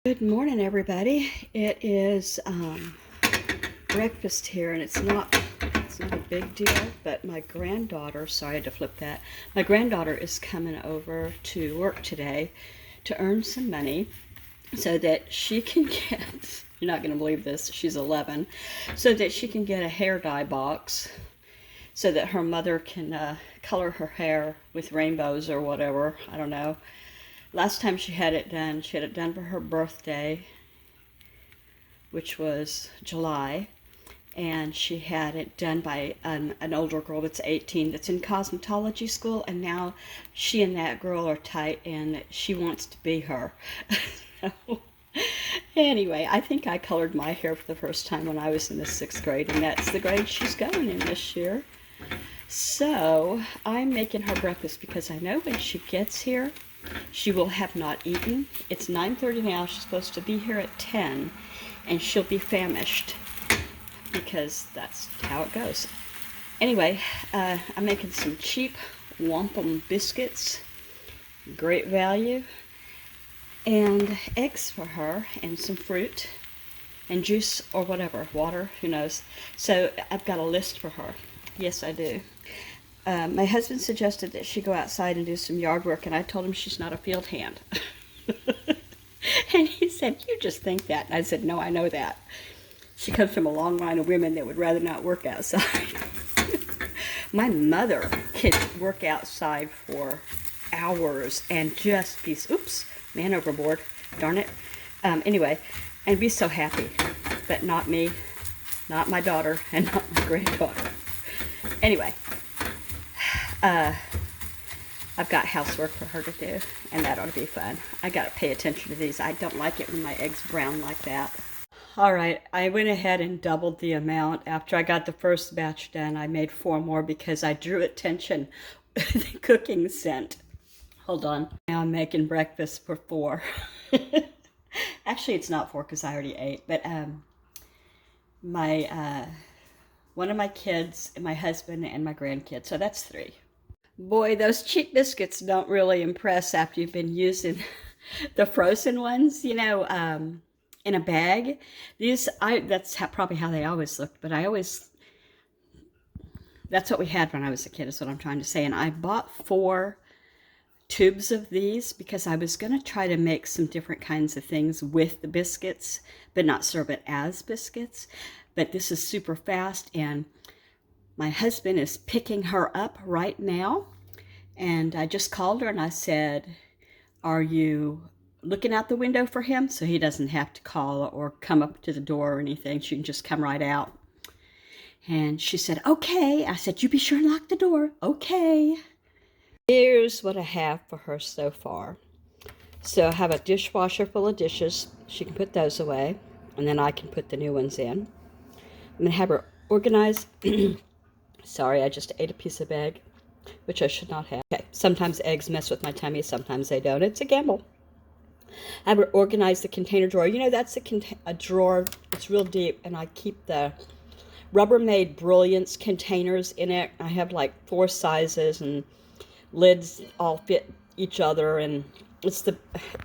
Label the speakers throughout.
Speaker 1: Good morning, everybody. It is breakfast here, and it's not a big deal. But my granddaughter, sorry I had to flip that. My granddaughter is coming over to work today to earn some money so that she can get. You're not going to believe this. She's 11, so that she can get a hair dye box, so that her mother can color her hair with rainbows or whatever. I don't know. Last time she had it done for her birthday, which was July, and she had it done by an older girl that's 18 that's in cosmetology school, and now she and that girl are tight, and she wants to be her. Anyway, I think I colored my hair for the first time when I was in the 6th grade, and that's the grade she's going in this year. So I'm making her breakfast because I know when she gets here, she will have not eaten. It's 9:30 now. She's supposed to be here at 10, and she'll be famished because that's how it goes. Anyway, I'm making some cheap wampum biscuits, great value, and eggs for her, and some fruit, and juice or whatever, water, who knows. So I've got a list for her. Yes, I do. My husband suggested that she go outside and do some yard work, and I told him she's not a field hand. And he said, "You just think that." And I said, "No, I know that. She comes from a long line of women that would rather not work outside." My mother could work outside for hours and just be, oops, man overboard, darn it. Anyway, and be so happy. But not me, not my daughter, and not my granddaughter. Anyway. I've got housework for her to do, and that ought to be fun. I gotta pay attention to these. I don't like it when my eggs brown like that. All right, I went ahead and doubled the amount. After I got the first batch done, I made 4 more because I drew attention with the cooking scent. Hold on. Now I'm making breakfast for 4. Actually, it's not 4 because I already ate, but my one of my kids, my husband, and my grandkids, so that's 3. Boy, those cheap biscuits don't really impress after you've been using the frozen ones, in a bag. That's probably how they always looked, but that's what we had when I was a kid, is what I'm trying to say. And I bought 4 tubes of these because I was going to try to make some different kinds of things with the biscuits, but not serve it as biscuits. But this is super fast, and my husband is picking her up right now, and I just called her and I said, "Are you looking out the window for him?" So he doesn't have to call or come up to the door or anything. She can just come right out. And she said, "Okay." I said, "You be sure and lock the door." "Okay." Here's what I have for her so far. So I have a dishwasher full of dishes. She can put those away, and then I can put the new ones in. I'm going to have her organize. Sorry, I just ate a piece of egg, which I should not have. Okay, sometimes eggs mess with my tummy, sometimes they don't. It's a gamble. I have her organize the container drawer. You know, that's a drawer. It's real deep, and I keep the Rubbermaid Brilliance containers in it. I have like 4 sizes, and lids all fit each other, and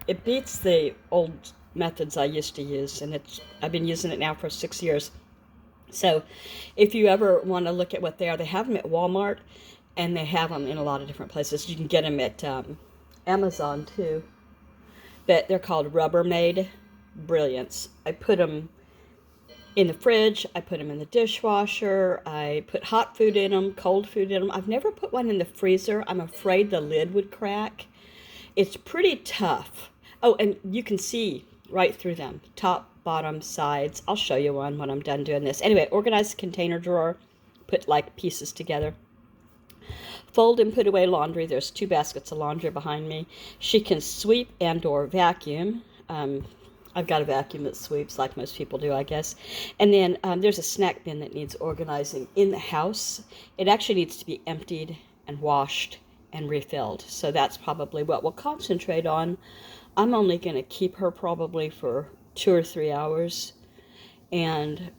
Speaker 1: it beats the old methods I used to use, and I've been using it now for 6 years. So if you ever want to look at what they are, they have them at Walmart, and they have them in a lot of different places. You can get them at Amazon too. But they're called Rubbermaid Brilliance. I put them in the fridge. I put them in the dishwasher. I put hot food in them, cold food in them. I've never put one in the freezer. I'm afraid the lid would crack. It's pretty tough. Oh, and you can see right through them. Top, bottom, sides. I'll show you one when I'm done doing this. Anyway, organize the container drawer. Put like pieces together. Fold and put away laundry. There's 2 baskets of laundry behind me. She can sweep and or vacuum. I've got a vacuum that sweeps like most people do, I guess. And then there's a snack bin that needs organizing in the house. It actually needs to be emptied and washed and refilled. So that's probably what we'll concentrate on. I'm only going to keep her probably for 2 or 3 hours. And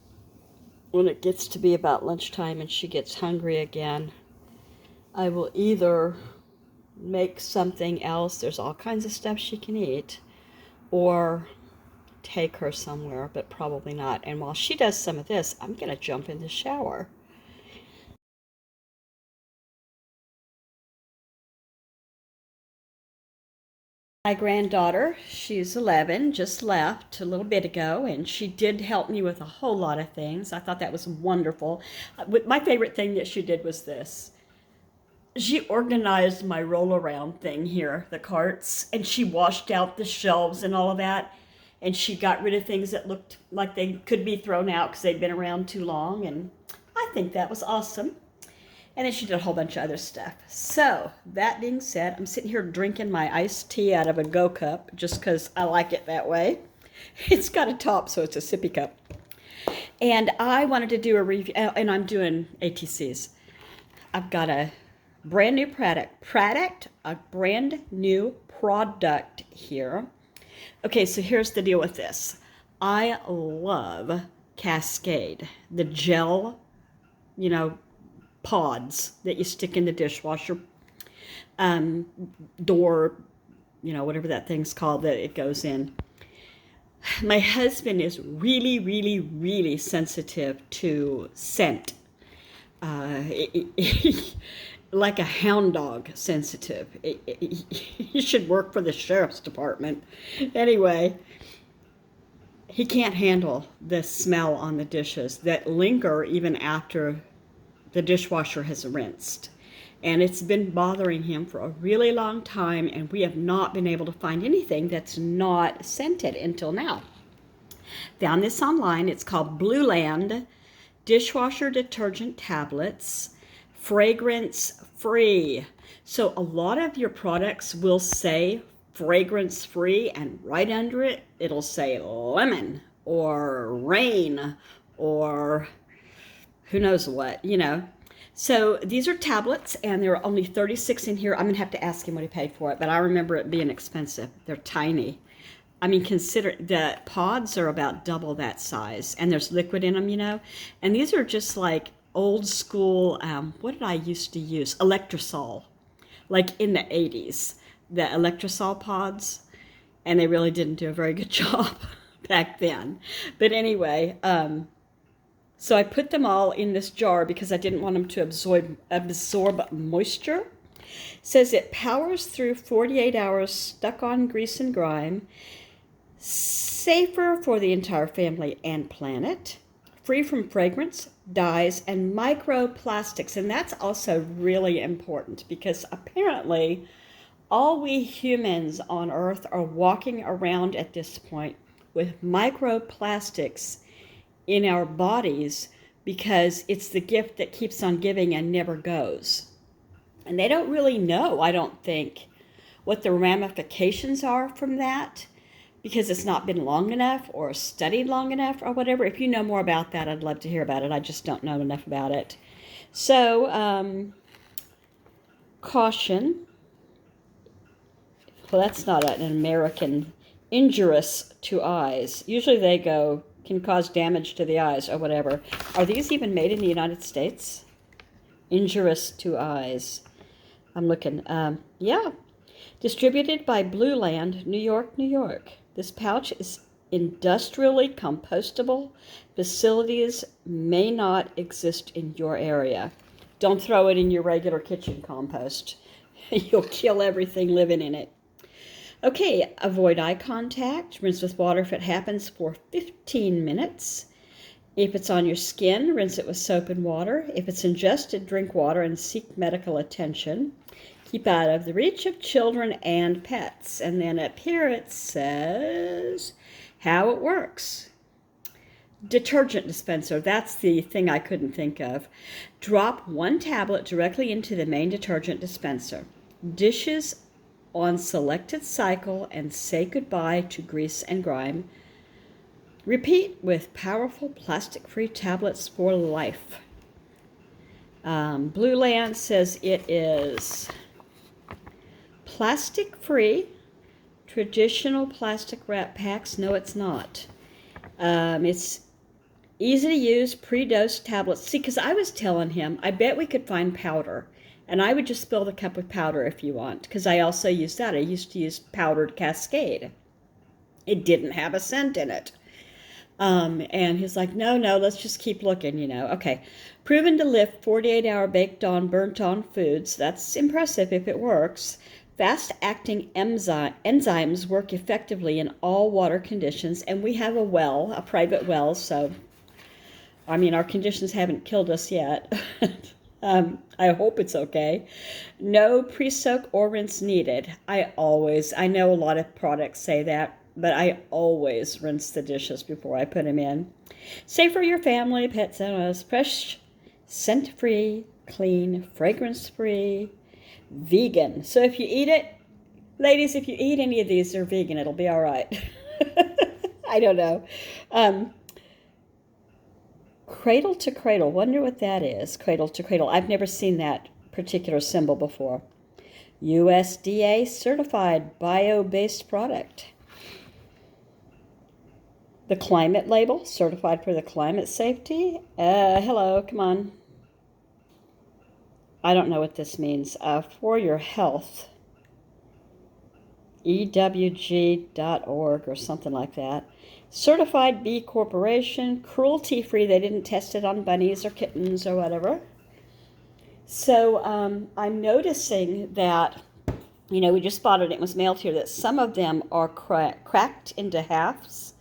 Speaker 1: when it gets to be about lunchtime and she gets hungry again, I will either make something else. There's all kinds of stuff she can eat. Or take her somewhere, but probably not. And while she does some of this, I'm going to jump in the shower. My granddaughter, she's 11, just left a little bit ago, and she did help me with a whole lot of things. I thought that was wonderful. My favorite thing that she did was this. She organized my roll-around thing here, the carts, and she washed out the shelves and all of that, and she got rid of things that looked like they could be thrown out because they'd been around too long, and I think that was awesome. And then she did a whole bunch of other stuff. So, that being said, I'm sitting here drinking my iced tea out of a Go cup just because I like it that way. It's got a top, so it's a sippy cup. And I wanted to do a review, and I'm doing ATCs. I've got a brand new product here. Okay, so here's the deal with this. I love Cascade, the gel, pods that you stick in the dishwasher door, whatever that thing's called that it goes in. My husband is really, really, really sensitive to scent. Like a hound dog sensitive. He should work for the sheriff's department. Anyway, he can't handle the smell on the dishes that linger even after the dishwasher has rinsed. And it's been bothering him for a really long time, and we have not been able to find anything that's not scented until now. Found this online. It's called Blueland Dishwasher Detergent Tablets, fragrance free. So a lot of your products will say fragrance free, and right under it, it'll say lemon or rain or who knows what, So these are tablets, and there are only 36 in here. I'm going to have to ask him what he paid for it, but I remember it being expensive. They're tiny. I mean, consider the pods are about double that size, and there's liquid in them, And these are just like old school, what did I used to use? Electrosol, like in the 80s, the Electrosol pods, and they really didn't do a very good job back then. But anyway, so I put them all in this jar because I didn't want them to absorb moisture. It says it powers through 48 hours stuck on grease and grime, safer for the entire family and planet, free from fragrance, dyes, and microplastics. And that's also really important because apparently all we humans on Earth are walking around at this point with microplastics in our bodies because it's the gift that keeps on giving and never goes. And they don't really know, I don't think, what the ramifications are from that because it's not been long enough or studied long enough or whatever. If you know more about that, I'd love to hear about it. I just don't know enough about it. So, caution. Well, that's not an American. Injurious to eyes. Usually they can cause damage to the eyes or whatever. Are these even made in the United States? Injurious to eyes. I'm looking. Yeah. Distributed by Blueland, New York, New York. This pouch is industrially compostable. Facilities may not exist in your area. Don't throw it in your regular kitchen compost. You'll kill everything living in it. Okay, avoid eye contact. Rinse with water if it happens for 15 minutes. If it's on your skin, rinse it with soap and water. If it's ingested, drink water and seek medical attention. Keep out of the reach of children and pets. And then up here it says how it works. Detergent dispenser, that's the thing I couldn't think of. Drop one tablet directly into the main detergent dispenser. Dishes on selected cycle and say goodbye to grease and grime. Repeat with powerful plastic-free tablets for life. Blueland says it is plastic-free. Traditional plastic wrap packs, no it's not. It's easy to use pre-dosed tablets. See, because I was telling him, I bet we could find powder. And I would just fill the cup with powder if you want, because I also use that. I used to use powdered Cascade. It didn't have a scent in it. And he's like, no, let's just keep looking, Okay. Proven to lift 48-hour baked on, burnt on foods. That's impressive if it works. Fast-acting enzymes work effectively in all water conditions. And we have a private well, so, I mean, our conditions haven't killed us yet. I hope it's okay. No pre-soak or rinse needed. I know a lot of products say that, but I always rinse the dishes before I put them in. Safe for your family, pets, and us. Fresh, scent-free, clean, fragrance-free, vegan. So if you eat it, ladies, if you eat any of these, they're vegan. It'll be all right. I don't know. Cradle to cradle. Wonder what that is. Cradle to cradle. I've never seen that particular symbol before. USDA certified bio-based product. The climate label, certified for the climate safety. Hello, come on. I don't know what this means. For your health. EWG.org or something like that. Certified B Corporation, cruelty-free. They didn't test it on bunnies or kittens or whatever. So I'm noticing that, we just bought it. It was mailed here. That some of them are cracked into halves.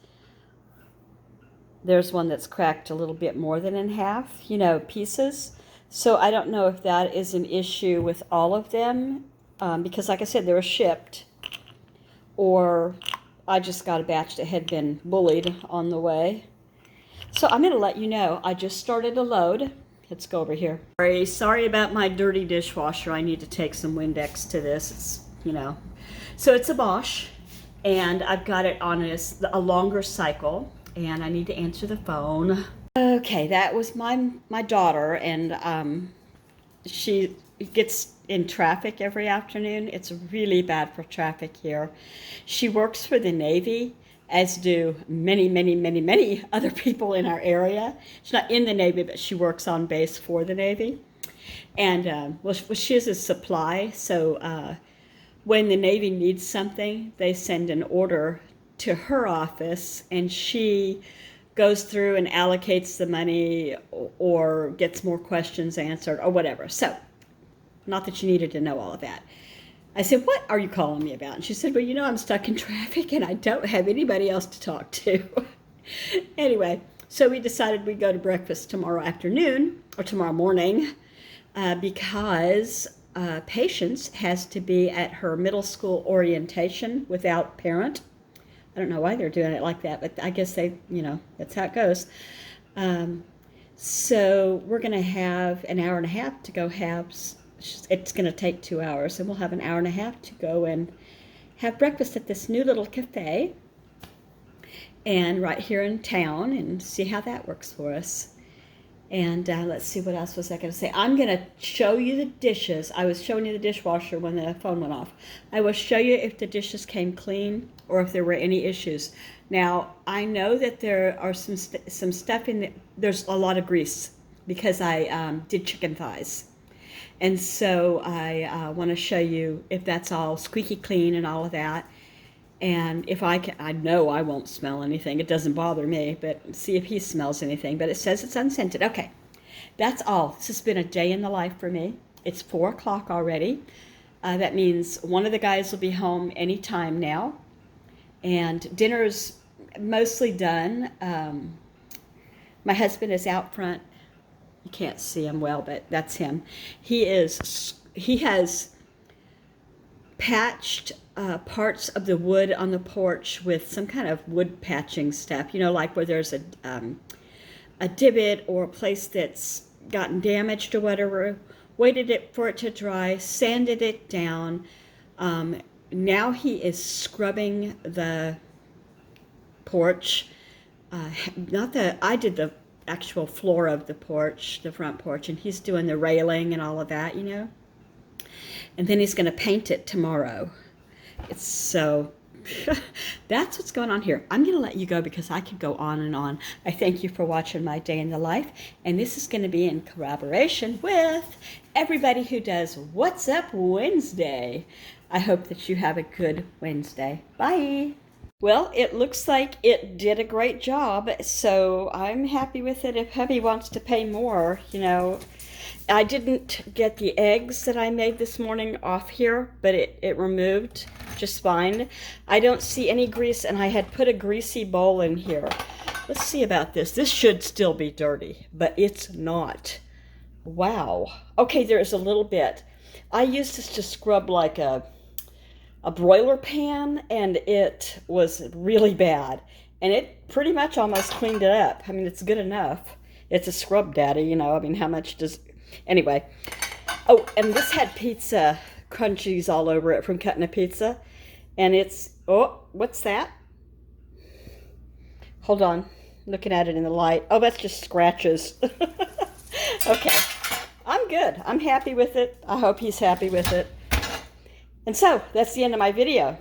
Speaker 1: There's one that's cracked a little bit more than in half, pieces. So I don't know if that is an issue with all of them, because like I said, they were shipped, or I just got a batch that had been bullied on the way. So I'm going to let you know. I just started a load. Let's go over here. Sorry about my dirty dishwasher. I need to take some Windex to this. It's, So it's a Bosch, and I've got it on a longer cycle, and I need to answer the phone. Okay, that was my daughter, and she gets in traffic every afternoon. It's really bad for traffic here. She works for the Navy, as do many, many, many, many other people in our area. She's not in the Navy, but she works on base for the Navy. And she is a supply, so when the Navy needs something, they send an order to her office, and she goes through and allocates the money or gets more questions answered or whatever. So, not that you needed to know all of that. I said, what are you calling me about? And she said, well, I'm stuck in traffic and I don't have anybody else to talk to. Anyway, so we decided we'd go to breakfast tomorrow afternoon or tomorrow morning because Patience has to be at her middle school orientation without parent. I don't know why they're doing it like that, but I guess that's how it goes. So we're going to have an hour and a half to go it's going to take 2 hours, and we'll have an hour and a half to go and have breakfast at this new little cafe and right here in town and see how that works for us. And let's see, what else was I going to say? I'm going to show you the dishes. I was showing you the dishwasher when the phone went off. I will show you if the dishes came clean or if there were any issues. Now, I know that there are some stuff there's a lot of grease because I did chicken thighs. And so I want to show you if that's all squeaky clean and all of that. And if I know I won't smell anything. It doesn't bother me, but see if he smells anything. But it says it's unscented. Okay, that's all. This has been a day in the life for me. It's 4 o'clock already. That means one of the guys will be home any time now. And dinner's mostly done. My husband is out front. You can't see him well, but that's him. He has patched parts of the wood on the porch with some kind of wood patching stuff, like where there's a divot or a place that's gotten damaged or whatever. Waited for it to dry, sanded it down. Now he is scrubbing the porch. I did the actual floor of the porch, the front porch, and he's doing the railing and all of that, And then he's going to paint it tomorrow. So that's what's going on here. I'm going to let you go because I could go on and on. I thank you for watching my day in the life, and this is going to be in collaboration with everybody who does What's Up Wednesday. I hope that you have a good Wednesday. Bye. Well, it looks like it did a great job, so I'm happy with it. If hubby wants to pay more, you know, I didn't get the eggs that I made this morning off here, but it removed just fine. I don't see any grease, and I had put a greasy bowl in here. Let's see about this. This should still be dirty, but it's not. Wow. Okay, there's a little bit. I used this to scrub like a broiler pan, and it was really bad. And it pretty much almost cleaned it up. I mean, it's good enough. It's a scrub daddy, you know. I mean, how much does... Anyway. Oh, and this had pizza crunchies all over it from cutting a pizza. And it's... Oh, what's that? Hold on. Looking at it in the light. Oh, that's just scratches. Okay. I'm good. I'm happy with it. I hope he's happy with it. And so, that's the end of my video.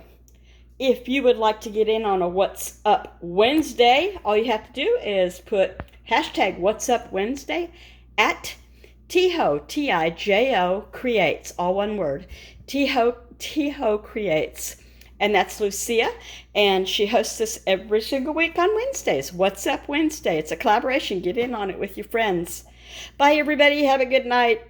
Speaker 1: If you would like to get in on a What's Up Wednesday, all you have to do is put hashtag What's Up Wednesday at Tijo, T-I-J-O, Creates, all one word, Tijo Creates. And that's Lucia, and she hosts this every single week on Wednesdays. What's Up Wednesday? It's a collaboration. Get in on it with your friends. Bye, everybody. Have a good night.